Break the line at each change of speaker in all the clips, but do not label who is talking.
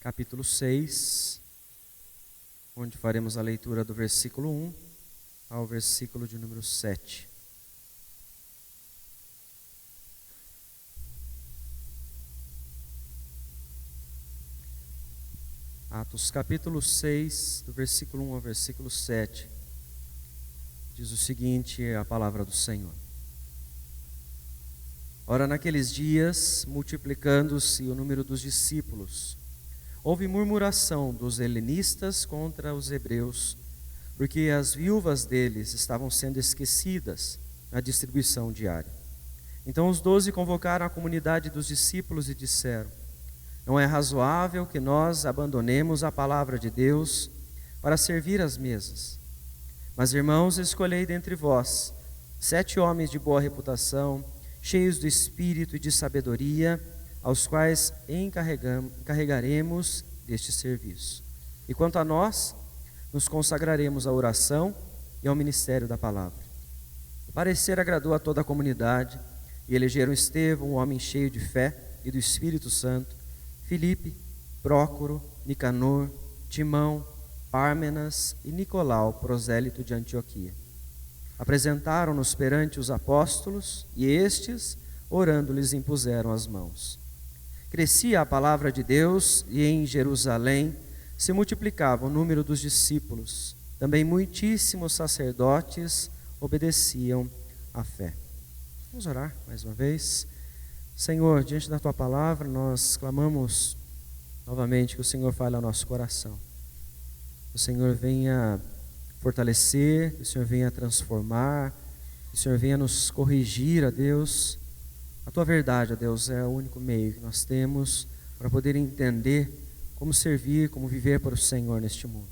capítulo 6, onde faremos a leitura do versículo 1 ao versículo de número 7. Atos capítulo 6, do versículo 1 ao versículo 7, diz o seguinte, a palavra do Senhor. Ora, naqueles dias, multiplicando-se o número dos discípulos, houve murmuração dos helenistas contra os hebreus, porque as viúvas deles estavam sendo esquecidas na distribuição diária. Então os 12 convocaram a comunidade dos discípulos e disseram: não é razoável que nós abandonemos a palavra de Deus para servir às mesas. Mas, irmãos, escolhei dentre vós 7 homens de boa reputação, cheios do espírito e de sabedoria, aos quais encarregaremos deste serviço. E quanto a nós, nos consagraremos à oração e ao ministério da palavra. O parecer agradou a toda a comunidade, e elegeram Estevão, um homem cheio de fé e do Espírito Santo, Filipe, Prócoro, Nicanor, Timão, Pármenas e Nicolau, prosélito de Antioquia. Apresentaram-nos perante os apóstolos, e estes, orando, lhes impuseram as mãos. Crescia a palavra de Deus, e em Jerusalém se multiplicava o número dos discípulos. Também muitíssimos sacerdotes obedeciam à fé. Vamos orar mais uma vez. Senhor, diante da Tua palavra, nós clamamos novamente que o Senhor fale ao nosso coração. Que o Senhor venha fortalecer, que o Senhor venha transformar, que o Senhor venha nos corrigir, a Deus. A Tua verdade, a Deus, é o único meio que nós temos para poder entender como servir, como viver para o Senhor neste mundo.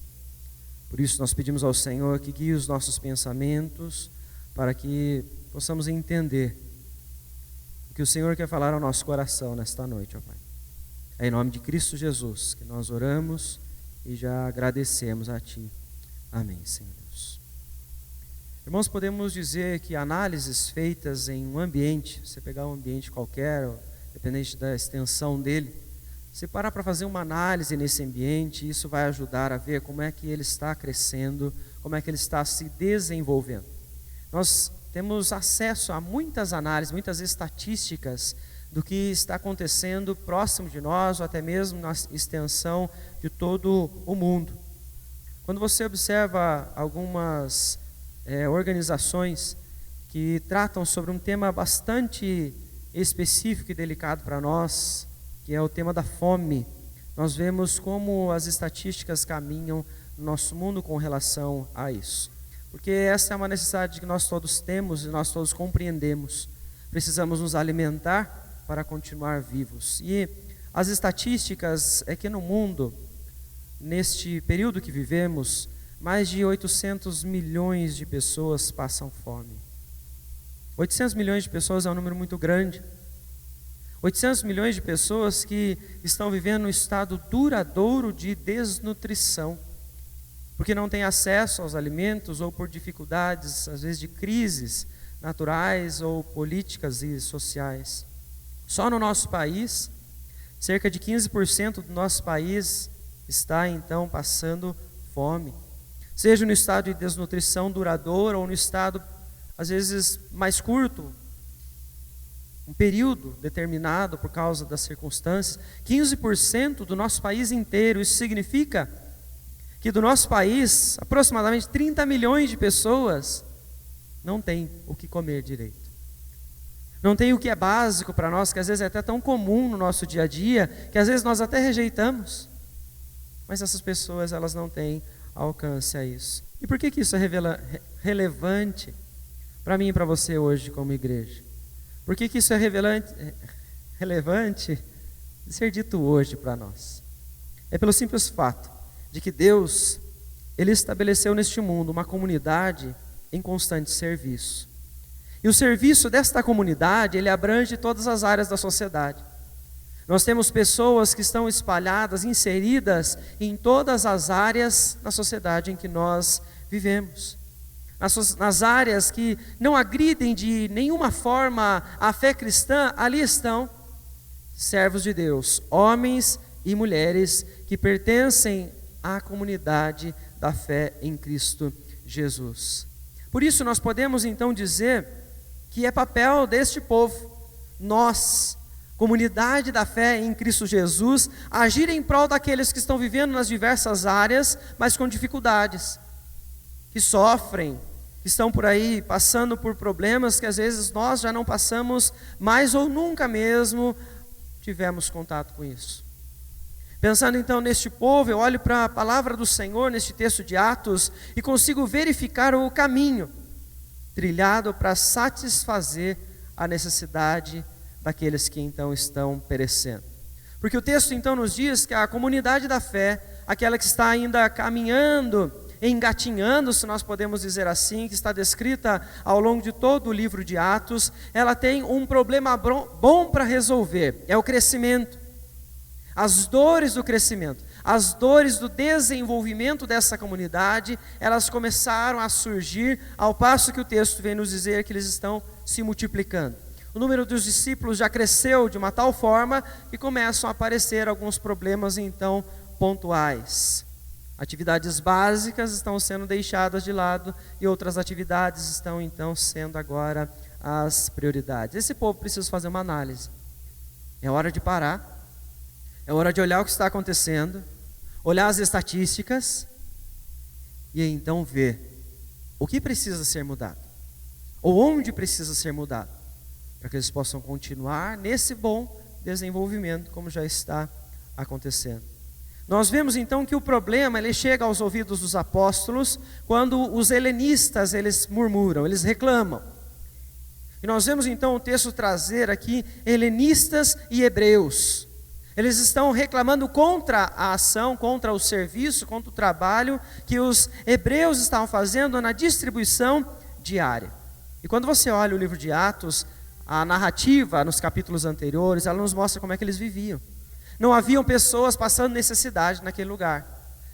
Por isso nós pedimos ao Senhor que guie os nossos pensamentos para que possamos entender o que o Senhor quer falar ao nosso coração nesta noite, ó Pai. É em nome de Cristo Jesus que nós oramos e já agradecemos a Ti. Amém, Senhor Deus. Irmãos, podemos dizer que análises feitas em um ambiente, você pegar um ambiente qualquer, dependente da extensão dele, você parar para fazer uma análise nesse ambiente, isso vai ajudar a ver como é que ele está crescendo, como é que ele está se desenvolvendo. Nós temos acesso a muitas análises, muitas estatísticas do que está acontecendo próximo de nós, ou até mesmo na extensão de todo o mundo. Quando você observa algumas organizações que tratam sobre um tema bastante específico e delicado para nós, que é o tema da fome, nós vemos como as estatísticas caminham no nosso mundo com relação a isso. Porque essa é uma necessidade que nós todos temos e nós todos compreendemos. Precisamos nos alimentar para continuar vivos. E as estatísticas é que no mundo, neste período que vivemos, mais de 800 milhões de pessoas passam fome. 800 milhões de pessoas é um número muito grande. 800 milhões de pessoas que estão vivendo um estado duradouro de desnutrição, porque não têm acesso aos alimentos ou por dificuldades, às vezes de crises naturais ou políticas e sociais. Só no nosso país, cerca de 15% do nosso país está então passando fome, seja no estado de desnutrição duradoura ou no estado às vezes mais curto, um período determinado por causa das circunstâncias. 15% do nosso país inteiro. Isso significa que do nosso país, aproximadamente 30 milhões de pessoas não têm o que comer direito. Não tem o que é básico para nós, que às vezes é até tão comum no nosso dia a dia, que às vezes nós até rejeitamos. Mas essas pessoas, elas não têm alcance a isso. E por que isso é relevante para mim e para você hoje como igreja? Por que isso é relevante de ser dito hoje para nós? É pelo simples fato de que Deus, Ele estabeleceu neste mundo uma comunidade em constante serviço. E o serviço desta comunidade, ele abrange todas as áreas da sociedade. Nós temos pessoas que estão espalhadas, inseridas em todas as áreas da sociedade em que nós vivemos. Nas áreas que não agridem de nenhuma forma a fé cristã, ali estão servos de Deus, homens e mulheres que pertencem à comunidade da fé em Cristo Jesus. Por isso nós podemos então dizer que é papel deste povo, nós, comunidade da fé em Cristo Jesus, agir em prol daqueles que estão vivendo nas diversas áreas, mas com dificuldades, que sofrem, que estão por aí passando por problemas que às vezes nós já não passamos mais ou nunca mesmo tivemos contato com isso. Pensando então neste povo, eu olho para a palavra do Senhor neste texto de Atos e consigo verificar o caminho trilhado para satisfazer a necessidade daqueles que então estão perecendo. Porque o texto então nos diz que a comunidade da fé, aquela que está ainda caminhando, engatinhando, se nós podemos dizer assim, que está descrita ao longo de todo o livro de Atos, ela tem um problema bom para resolver, é o crescimento. As dores do crescimento, as dores do desenvolvimento dessa comunidade, elas começaram a surgir ao passo que o texto vem nos dizer que eles estão se multiplicando. O número dos discípulos já cresceu de uma tal forma que começam a aparecer alguns problemas então pontuais. Atividades básicas estão sendo deixadas de lado e outras atividades estão então sendo agora as prioridades. Esse povo precisa fazer uma análise. É hora de parar. É hora de olhar o que está acontecendo, olhar as estatísticas e então ver o que precisa ser mudado, ou onde precisa ser mudado, para que eles possam continuar nesse bom desenvolvimento como já está acontecendo. Nós vemos então que o problema ele chega aos ouvidos dos apóstolos quando os helenistas eles murmuram, eles reclamam. E nós vemos então o texto trazer aqui helenistas e hebreus. Eles estão reclamando contra a ação, contra o serviço, contra o trabalho que os hebreus estavam fazendo na distribuição diária. E quando você olha o livro de Atos, a narrativa nos capítulos anteriores, ela nos mostra como é que eles viviam. Não haviam pessoas passando necessidade naquele lugar.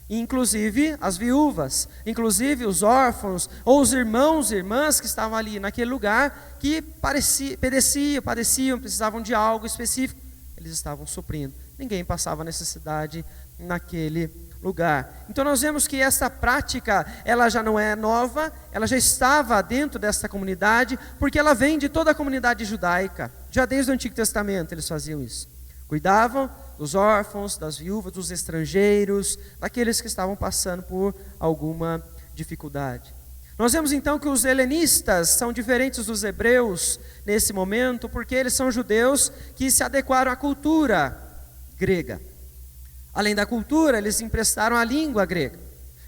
Inclusive as viúvas, inclusive os órfãos, ou os irmãos e irmãs que estavam ali naquele lugar, que padeciam, precisavam de algo específico. Eles estavam suprindo. Ninguém passava necessidade naquele lugar. Então nós vemos que essa prática, ela já não é nova, ela já estava dentro dessa comunidade, porque ela vem de toda a comunidade judaica. Já desde o Antigo Testamento eles faziam isso. Cuidavam dos órfãos, das viúvas, dos estrangeiros, daqueles que estavam passando por alguma dificuldade. Nós vemos então que os helenistas são diferentes dos hebreus nesse momento, porque eles são judeus que se adequaram à cultura grega. Além da cultura, eles emprestaram a língua grega.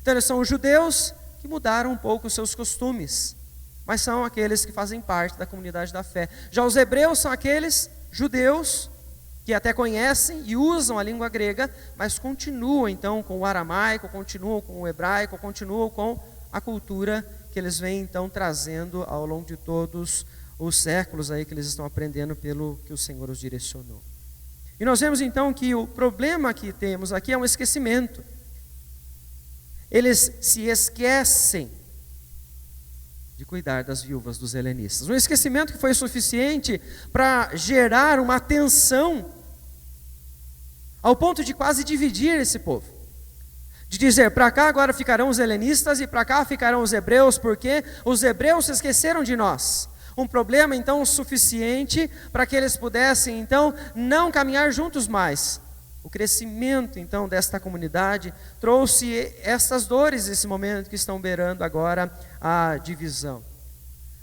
Então eles são os judeus que mudaram um pouco os seus costumes, mas são aqueles que fazem parte da comunidade da fé. Já os hebreus são aqueles judeus que até conhecem e usam a língua grega, mas continuam então com o aramaico, continuam com o hebraico, continuam com a cultura que eles vêm então trazendo ao longo de todos os séculos aí que eles estão aprendendo pelo que o Senhor os direcionou. E nós vemos então que o problema que temos aqui é um esquecimento. Eles se esquecem de cuidar das viúvas dos helenistas. Um esquecimento que foi suficiente para gerar uma tensão ao ponto de quase dividir esse povo. De dizer, para cá agora ficarão os helenistas e para cá ficarão os hebreus, porque os hebreus se esqueceram de nós. Um problema então suficiente para que eles pudessem então não caminhar juntos mais. O crescimento então desta comunidade trouxe essas dores nesse momento que estão beirando agora a divisão.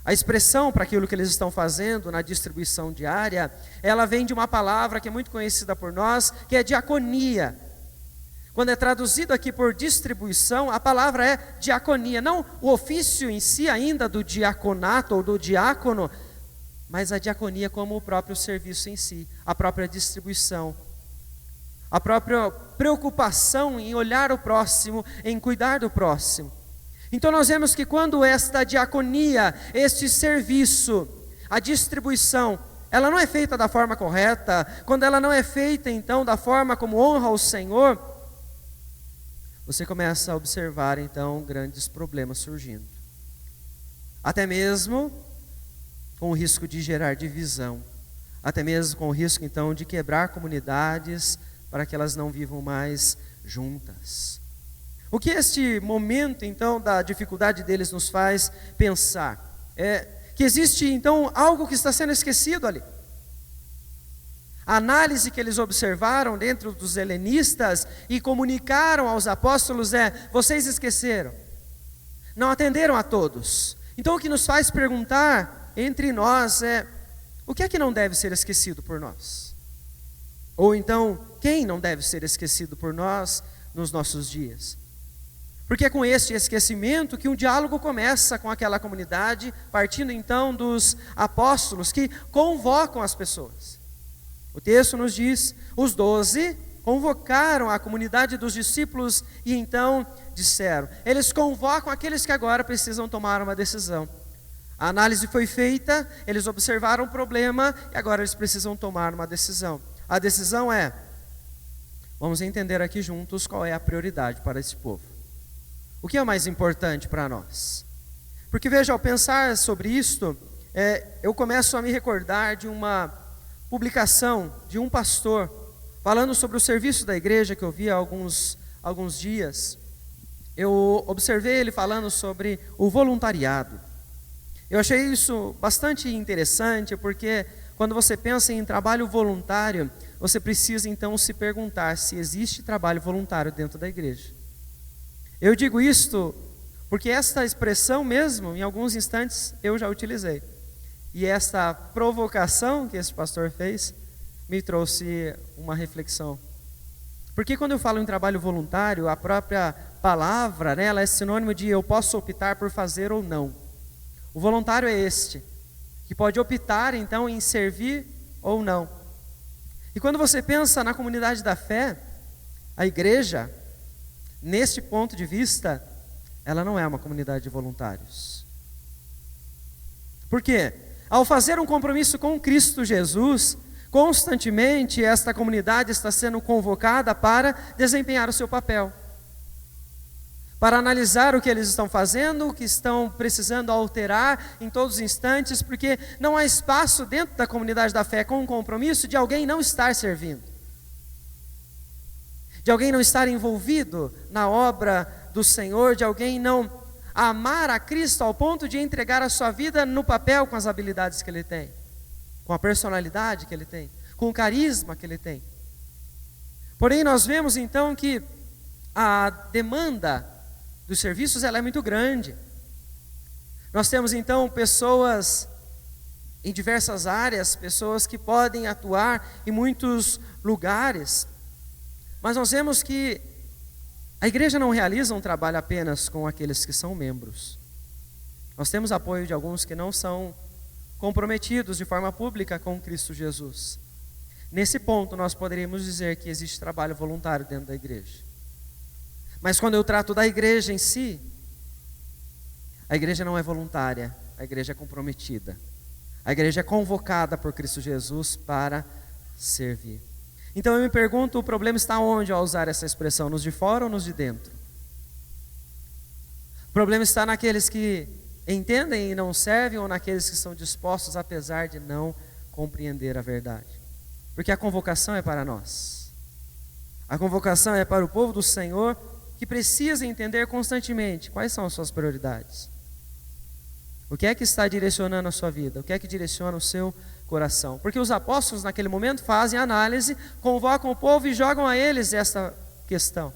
A expressão para aquilo que eles estão fazendo na distribuição diária, ela vem de uma palavra que é muito conhecida por nós, que é diaconia. Quando é traduzido aqui por distribuição, a palavra é diaconia. Não o ofício em si ainda do diaconato ou do diácono, mas a diaconia como o próprio serviço em si, a própria distribuição. A própria preocupação em olhar o próximo, em cuidar do próximo. Então nós vemos que quando esta diaconia, este serviço, a distribuição, ela não é feita da forma correta, quando ela não é feita então da forma como honra ao Senhor, você começa a observar então grandes problemas surgindo. Até mesmo com o risco de gerar divisão, até mesmo com o risco então de quebrar comunidades para que elas não vivam mais juntas. O que este momento, então, da dificuldade deles nos faz pensar? É que existe, então, algo que está sendo esquecido ali. A análise que eles observaram dentro dos helenistas e comunicaram aos apóstolos vocês esqueceram, não atenderam a todos. Então o que nos faz perguntar entre nós o que é que não deve ser esquecido por nós? Ou então, quem não deve ser esquecido por nós nos nossos dias? Porque é com este esquecimento que um diálogo começa com aquela comunidade, partindo então dos apóstolos que convocam as pessoas. O texto nos diz, os 12 convocaram a comunidade dos discípulos e então disseram. Eles convocam aqueles que agora precisam tomar uma decisão. A análise foi feita, eles observaram o problema e agora eles precisam tomar uma decisão. A decisão vamos entender aqui juntos qual é a prioridade para esse povo. O que é mais importante para nós? Porque veja, ao pensar sobre isto, eu começo a me recordar de uma publicação de um pastor falando sobre o serviço da igreja que eu vi há alguns dias. Eu observei ele falando sobre o voluntariado. Eu achei isso bastante interessante, porque quando você pensa em trabalho voluntário, você precisa então se perguntar se existe trabalho voluntário dentro da igreja. Eu digo isto porque esta expressão mesmo, em alguns instantes, eu já utilizei. E essa provocação que esse pastor fez me trouxe uma reflexão. Porque quando eu falo em trabalho voluntário, a própria palavra, ela é sinônimo de eu posso optar por fazer ou não. O voluntário é este, que pode optar então em servir ou não. E quando você pensa na comunidade da fé, a igreja, neste ponto de vista, ela não é uma comunidade de voluntários. Por quê? Ao fazer um compromisso com Cristo Jesus, constantemente esta comunidade está sendo convocada para desempenhar o seu papel, para analisar o que eles estão fazendo, o que estão precisando alterar em todos os instantes, porque não há espaço dentro da comunidade da fé com um compromisso de alguém não estar servindo, de alguém não estar envolvido na obra do Senhor, de alguém não amar a Cristo ao ponto de entregar a sua vida no papel com as habilidades que ele tem, com a personalidade que ele tem, com o carisma que ele tem. Porém, nós vemos então que a demanda dos serviços ela é muito grande. Nós temos então pessoas em diversas áreas, pessoas que podem atuar em muitos lugares, mas nós vemos que a igreja não realiza um trabalho apenas com aqueles que são membros. Nós temos apoio de alguns que não são comprometidos de forma pública com Cristo Jesus. Nesse ponto, nós poderíamos dizer que existe trabalho voluntário dentro da igreja. Mas quando eu trato da igreja em si, a igreja não é voluntária, a igreja é comprometida. A igreja é convocada por Cristo Jesus para servir. Então eu me pergunto, o problema está onde ao usar essa expressão? Nos de fora ou nos de dentro? O problema está naqueles que entendem e não servem, ou naqueles que são dispostos apesar de não compreender a verdade? Porque a convocação é para nós. A convocação é para o povo do Senhor, que precisa entender constantemente quais são as suas prioridades. O que é que está direcionando a sua vida? O que é que direciona o seu coração? Porque os apóstolos naquele momento fazem análise, convocam o povo e jogam a eles essa questão.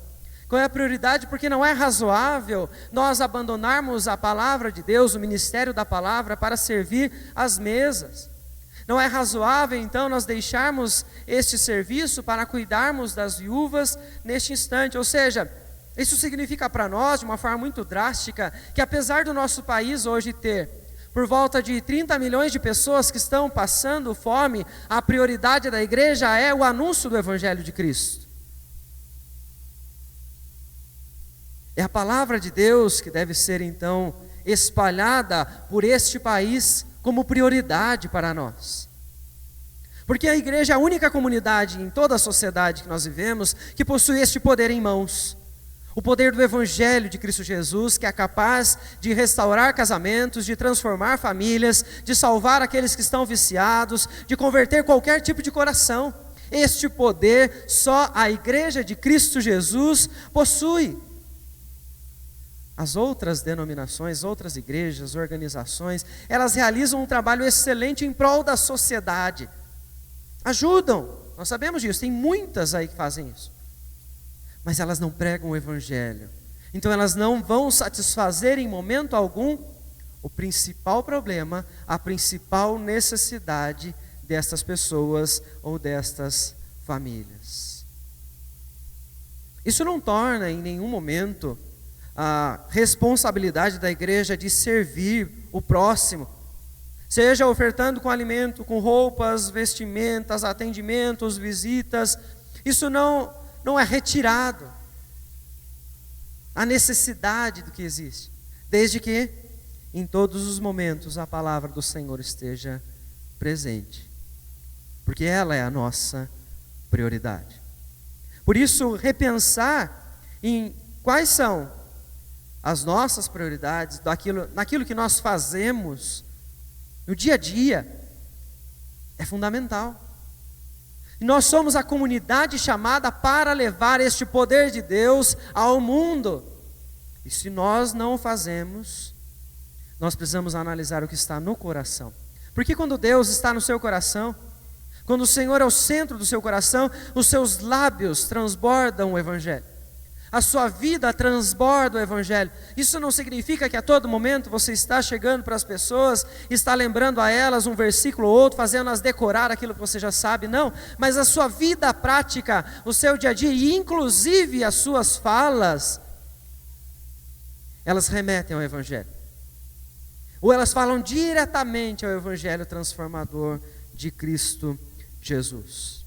Qual é a prioridade? Porque não é razoável nós abandonarmos a palavra de Deus, o ministério da palavra, para servir as mesas. Não é razoável então nós deixarmos este serviço para cuidarmos das viúvas neste instante. Ou seja, isso significa para nós, de uma forma muito drástica, que apesar do nosso país hoje ter por volta de 30 milhões de pessoas que estão passando fome, a prioridade da igreja é o anúncio do Evangelho de Cristo. É a palavra de Deus que deve ser então espalhada por este país como prioridade para nós. Porque a igreja é a única comunidade em toda a sociedade que nós vivemos que possui este poder em mãos. O poder do Evangelho de Cristo Jesus, que é capaz de restaurar casamentos, de transformar famílias, de salvar aqueles que estão viciados, de converter qualquer tipo de coração. Este poder só a igreja de Cristo Jesus possui. As outras denominações, outras igrejas, organizações, elas realizam um trabalho excelente em prol da sociedade. Ajudam, nós sabemos disso, tem muitas aí que fazem isso. Mas elas não pregam o evangelho. Então elas não vão satisfazer em momento algum o principal problema, a principal necessidade destas pessoas ou destas famílias. Isso não torna em nenhum momento a responsabilidade da igreja de servir o próximo, seja ofertando com alimento, com roupas, vestimentas, atendimentos, visitas. Isso não é retirado a necessidade do que existe, desde que em todos os momentos a palavra do Senhor esteja presente, porque ela é a nossa prioridade. Por isso, repensar em quais são as nossas prioridades, naquilo que nós fazemos no dia a dia, é fundamental. E nós somos a comunidade chamada para levar este poder de Deus ao mundo. E se nós não o fazemos, nós precisamos analisar o que está no coração. Porque quando Deus está no seu coração, quando o Senhor é o centro do seu coração, os seus lábios transbordam o Evangelho. A sua vida transborda o Evangelho. Isso não significa que a todo momento você está chegando para as pessoas, está lembrando a elas um versículo ou outro, fazendo-as decorar aquilo que você já sabe, não. Mas a sua vida prática, o seu dia a dia, e inclusive as suas falas, elas remetem ao Evangelho. Ou elas falam diretamente ao Evangelho transformador de Cristo Jesus.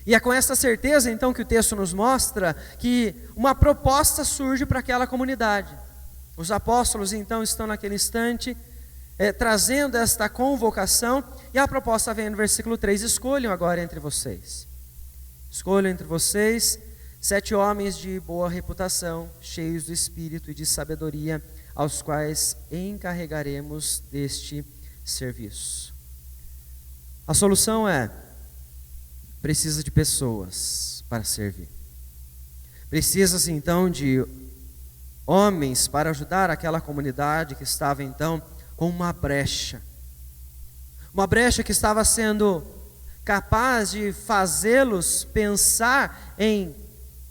E é com essa certeza, então, que o texto nos mostra que uma proposta surge para aquela comunidade. Os apóstolos, então, estão naquele instante trazendo esta convocação, e a proposta vem no versículo 3: escolham agora entre vocês. Escolham entre vocês 7 homens de boa reputação, cheios do Espírito e de sabedoria, aos quais encarregaremos deste serviço. A solução precisa de pessoas para servir. Precisa-se então de homens para ajudar aquela comunidade que estava então com uma brecha que estava sendo capaz de fazê-los pensar em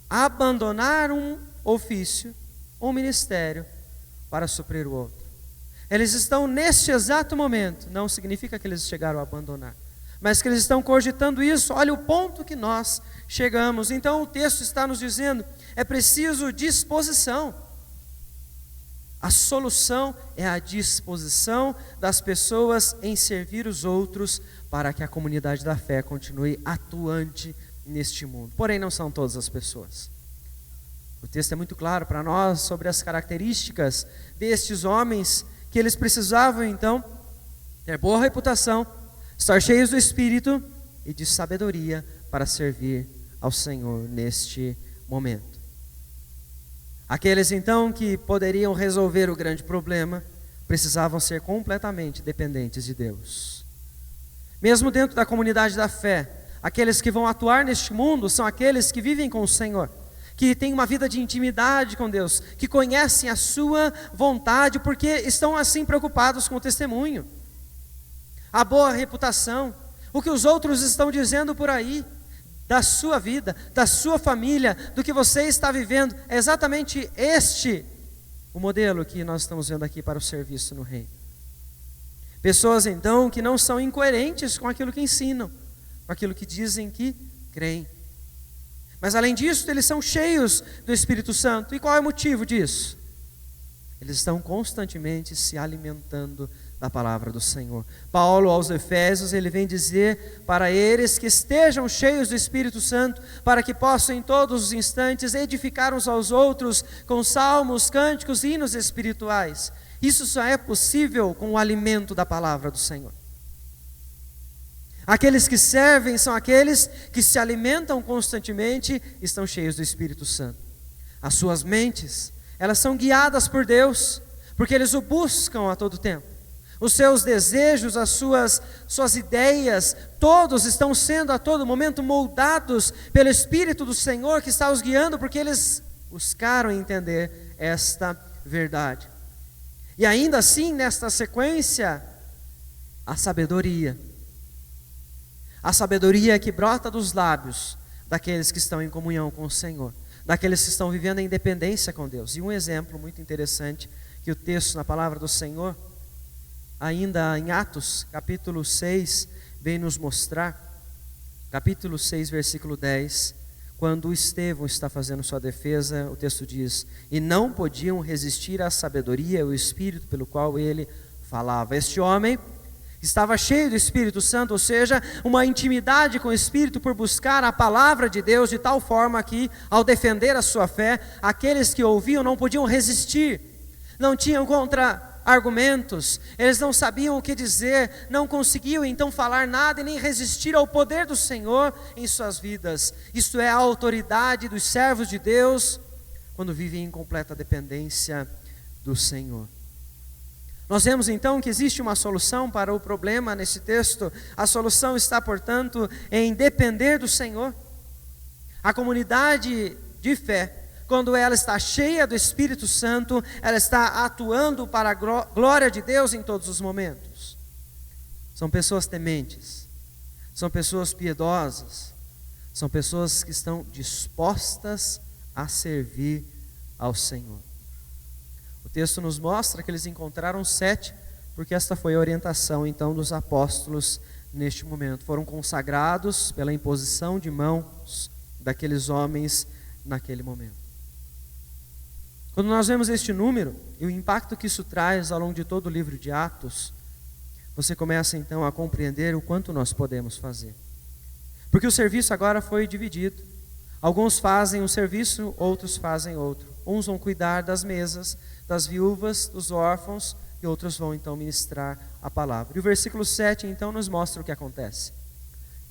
abandonar um ofício, um ministério, para suprir o outro. Eles estão neste exato momento, não significa que eles chegaram a abandonar, mas que eles estão cogitando isso. Olha o ponto que nós chegamos. Então o texto está nos dizendo, é preciso disposição. A solução é a disposição das pessoas em servir os outros, para que a comunidade da fé continue atuante neste mundo. Porém, não são todas as pessoas. O texto é muito claro para nós sobre as características destes homens, que eles precisavam então ter boa reputação, estar cheios do Espírito e de sabedoria para servir ao Senhor neste momento. Aqueles então que poderiam resolver o grande problema, precisavam ser completamente dependentes de Deus. Mesmo dentro da comunidade da fé, aqueles que vão atuar neste mundo são aqueles que vivem com o Senhor, que têm uma vida de intimidade com Deus, que conhecem a sua vontade, porque estão assim preocupados com o testemunho, a boa reputação, o que os outros estão dizendo por aí, da sua vida, da sua família, do que você está vivendo. É exatamente este o modelo que nós estamos vendo aqui para o serviço no reino. Pessoas então que não são incoerentes com aquilo que ensinam, com aquilo que dizem que creem. Mas além disso, eles são cheios do Espírito Santo. E qual é o motivo disso? Eles estão constantemente se alimentando da palavra do Senhor. Paulo aos Efésios, ele vem dizer para eles que estejam cheios do Espírito Santo, para que possam em todos os instantes edificar uns aos outros com salmos, cânticos e hinos espirituais. Isso só é possível com o alimento da palavra do Senhor. Aqueles que servem são aqueles que se alimentam constantemente e estão cheios do Espírito Santo. As suas mentes, elas são guiadas por Deus, porque eles o buscam a todo tempo. Os seus desejos, as suas ideias, todos estão sendo a todo momento moldados pelo Espírito do Senhor que está os guiando, porque eles buscaram entender esta verdade. E ainda assim, nesta sequência, a sabedoria que brota dos lábios daqueles que estão em comunhão com o Senhor, daqueles que estão vivendo em independência com Deus. E um exemplo muito interessante que o texto na palavra do Senhor, ainda em Atos, capítulo 6, vem nos mostrar, capítulo 6, versículo 10, quando Estevão está fazendo sua defesa, o texto diz: e não podiam resistir à sabedoria e ao Espírito pelo qual ele falava. Este homem estava cheio do Espírito Santo, ou seja, uma intimidade com o Espírito por buscar a palavra de Deus, de tal forma que, ao defender a sua fé, aqueles que ouviam não podiam resistir, não tinham contra-argumentos, eles não sabiam o que dizer, não conseguiam então falar nada e nem resistir ao poder do Senhor em suas vidas. Isto é a autoridade dos servos de Deus, quando vivem em completa dependência do Senhor. Nós vemos então que existe uma solução para o problema nesse texto. A solução está, portanto, em depender do Senhor. A comunidade de fé, quando ela está cheia do Espírito Santo, ela está atuando para a glória de Deus em todos os momentos. São pessoas tementes, são pessoas piedosas, são pessoas que estão dispostas a servir ao Senhor. O texto nos mostra que eles encontraram 7, porque esta foi a orientação então dos apóstolos neste momento. Foram consagrados pela imposição de mãos daqueles homens naquele momento. Quando nós vemos este número e o impacto que isso traz ao longo de todo o livro de Atos, você começa então a compreender o quanto nós podemos fazer. Porque o serviço agora foi dividido. Alguns fazem um serviço, outros fazem outro. Uns vão cuidar das mesas, das viúvas, dos órfãos, e outros vão então ministrar a palavra. E o versículo 7 então nos mostra o que acontece.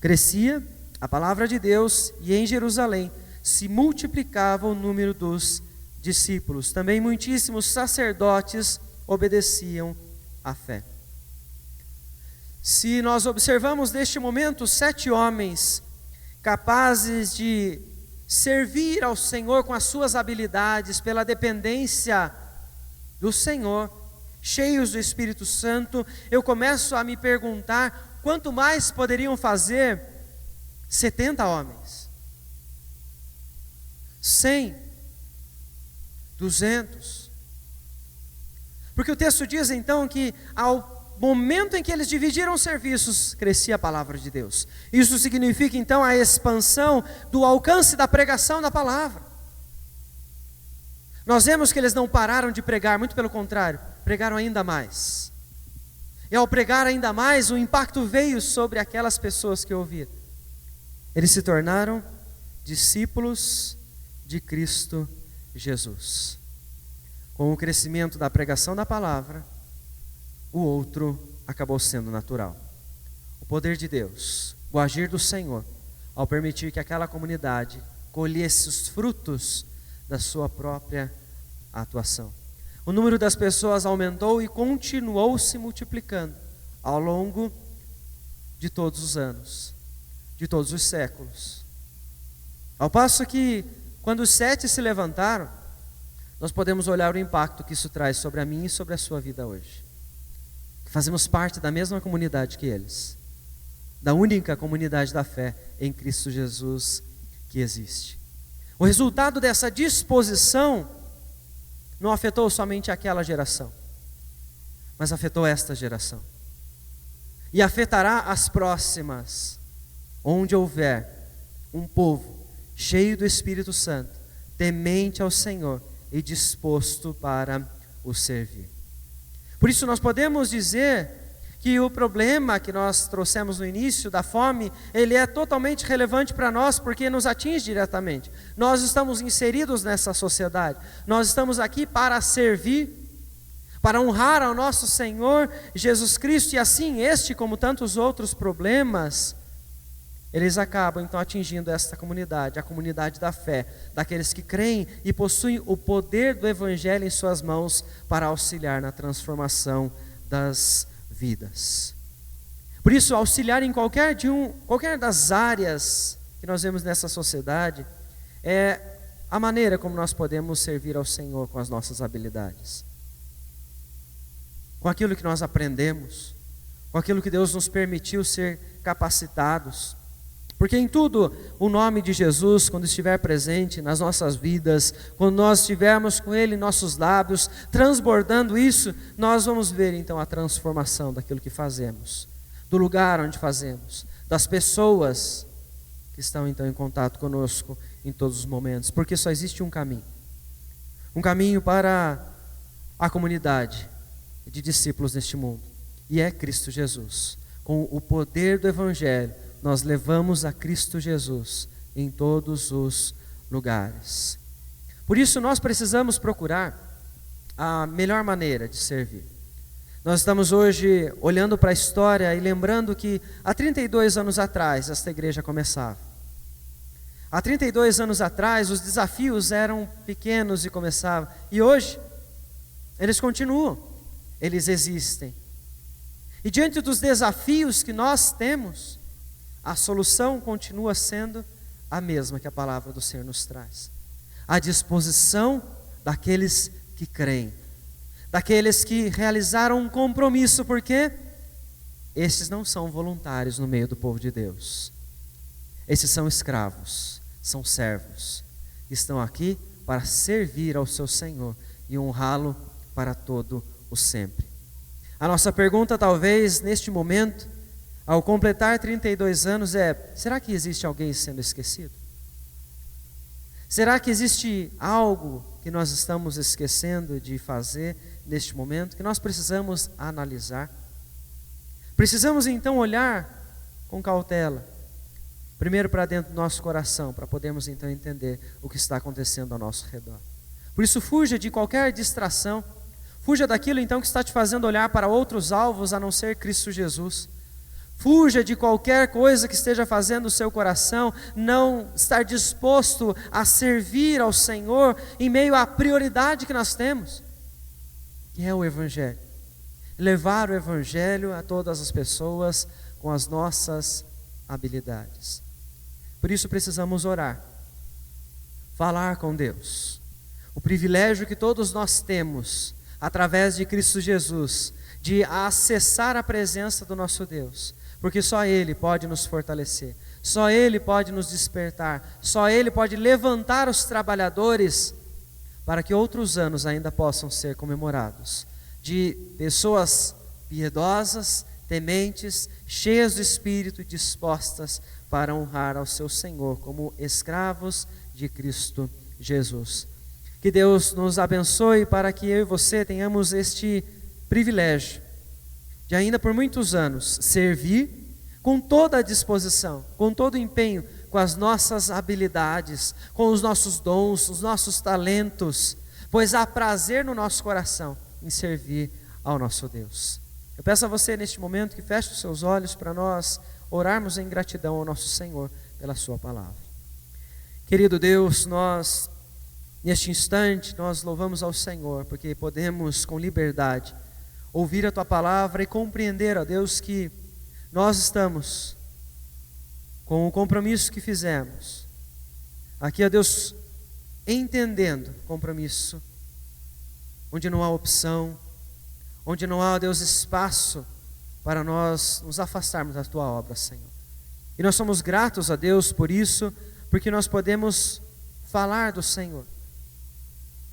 Crescia a palavra de Deus e em Jerusalém se multiplicava o número dos discípulos. Também muitíssimos sacerdotes obedeciam à fé. Se nós observamos neste momento 7 homens capazes de servir ao Senhor com as suas habilidades, pela dependência do Senhor, cheios do Espírito Santo, eu começo a me perguntar quanto mais poderiam fazer 70 homens, 100, 200, porque o texto diz então que ao momento em que eles dividiram os serviços, crescia a palavra de Deus. Isso significa então a expansão do alcance da pregação da palavra. Nós vemos que eles não pararam de pregar, muito pelo contrário, pregaram ainda mais. E ao pregar ainda mais, o impacto veio sobre aquelas pessoas que ouviram. Eles se tornaram discípulos de Cristo Jesus. Com o crescimento da pregação da palavra, o outro acabou sendo natural. O poder de Deus, o agir do Senhor, ao permitir que aquela comunidade colhesse os frutos da sua própria atuação. O número das pessoas aumentou e continuou se multiplicando ao longo de todos os anos, de todos os séculos. Ao passo que, quando os 7 se levantaram, nós podemos olhar o impacto que isso traz sobre a minha e sobre a sua vida hoje. Fazemos parte da mesma comunidade que eles, da única comunidade da fé em Cristo Jesus que existe. O resultado dessa disposição não afetou somente aquela geração, mas afetou esta geração. E afetará as próximas, onde houver um povo cheio do Espírito Santo, temente ao Senhor e disposto para o servir. Por isso nós podemos dizer que o problema que nós trouxemos no início da fome, ele é totalmente relevante para nós, porque nos atinge diretamente. Nós estamos inseridos nessa sociedade, nós estamos aqui para servir, para honrar ao nosso Senhor Jesus Cristo, e assim este, como tantos outros problemas, eles acabam então atingindo esta comunidade, a comunidade da fé, daqueles que creem e possuem o poder do Evangelho em suas mãos para auxiliar na transformação das vidas. Por isso, auxiliar em qualquer das áreas que nós vemos nessa sociedade é a maneira como nós podemos servir ao Senhor com as nossas habilidades, com aquilo que nós aprendemos, com aquilo que Deus nos permitiu ser capacitados. Porque em tudo o nome de Jesus, quando estiver presente nas nossas vidas, quando nós estivermos com Ele em nossos lábios, transbordando isso, nós vamos ver então a transformação daquilo que fazemos, do lugar onde fazemos, das pessoas que estão então em contato conosco em todos os momentos. Porque só existe um caminho para a comunidade de discípulos neste mundo, e é Cristo Jesus. Com o poder do Evangelho, nós levamos a Cristo Jesus em todos os lugares. Por isso nós precisamos procurar a melhor maneira de servir. Nós estamos hoje olhando para a história e lembrando que há 32 anos atrás esta igreja começava. Há 32 anos atrás os desafios eram pequenos e começavam. E hoje eles continuam, eles existem. E diante dos desafios que nós temos, a solução continua sendo a mesma que a palavra do Senhor nos traz. A disposição daqueles que creem, daqueles que realizaram um compromisso, porque esses não são voluntários no meio do povo de Deus. Esses são escravos, são servos, estão aqui para servir ao seu Senhor e honrá-lo para todo o sempre. A nossa pergunta talvez neste momento, ao completar 32 anos é: será que existe alguém sendo esquecido? Será que existe algo que nós estamos esquecendo de fazer neste momento, que nós precisamos analisar? Precisamos então olhar com cautela, primeiro para dentro do nosso coração, para podermos então entender o que está acontecendo ao nosso redor. Por isso, fuja de qualquer distração, fuja daquilo então que está te fazendo olhar para outros alvos a não ser Cristo Jesus. Fuja de qualquer coisa que esteja fazendo o seu coração não estar disposto a servir ao Senhor em meio à prioridade que nós temos, que é o Evangelho. Levar o Evangelho a todas as pessoas com as nossas habilidades. Por isso precisamos orar, falar com Deus. O privilégio que todos nós temos, através de Cristo Jesus, de acessar a presença do nosso Deus, porque só Ele pode nos fortalecer, só Ele pode nos despertar, só Ele pode levantar os trabalhadores para que outros anos ainda possam ser comemorados, de pessoas piedosas, tementes, cheias do Espírito e dispostas para honrar ao seu Senhor como escravos de Cristo Jesus. Que Deus nos abençoe para que eu e você tenhamos este privilégio de ainda por muitos anos servir com toda a disposição, com todo o empenho, com as nossas habilidades, com os nossos dons, os nossos talentos, pois há prazer no nosso coração em servir ao nosso Deus. Eu peço a você neste momento que feche os seus olhos para nós orarmos em gratidão ao nosso Senhor pela sua palavra. Querido Deus, nós neste instante nós louvamos ao Senhor porque podemos com liberdade ouvir a tua palavra e compreender, ó Deus, que nós estamos com o compromisso que fizemos aqui, ó Deus, entendendo o compromisso, onde não há opção, onde não há, ó Deus, espaço para nós nos afastarmos da tua obra, Senhor. E nós somos gratos a Deus por isso, porque nós podemos falar do Senhor,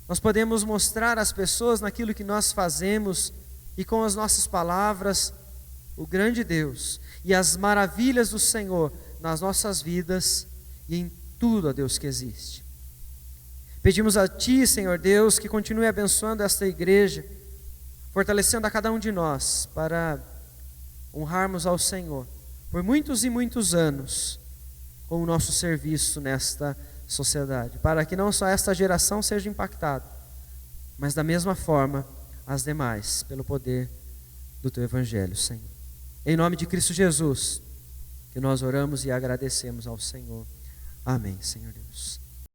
nós podemos mostrar às pessoas naquilo que nós fazemos e com as nossas palavras o grande Deus e as maravilhas do Senhor nas nossas vidas e em tudo, ó Deus, que existe. Pedimos a Ti, Senhor Deus, que continue abençoando esta igreja, fortalecendo a cada um de nós para honrarmos ao Senhor por muitos e muitos anos com o nosso serviço nesta sociedade, para que não só esta geração seja impactada, mas da mesma forma as demais, pelo poder do Teu Evangelho, Senhor. Em nome de Cristo Jesus, que nós oramos e agradecemos ao Senhor. Amém, Senhor Deus.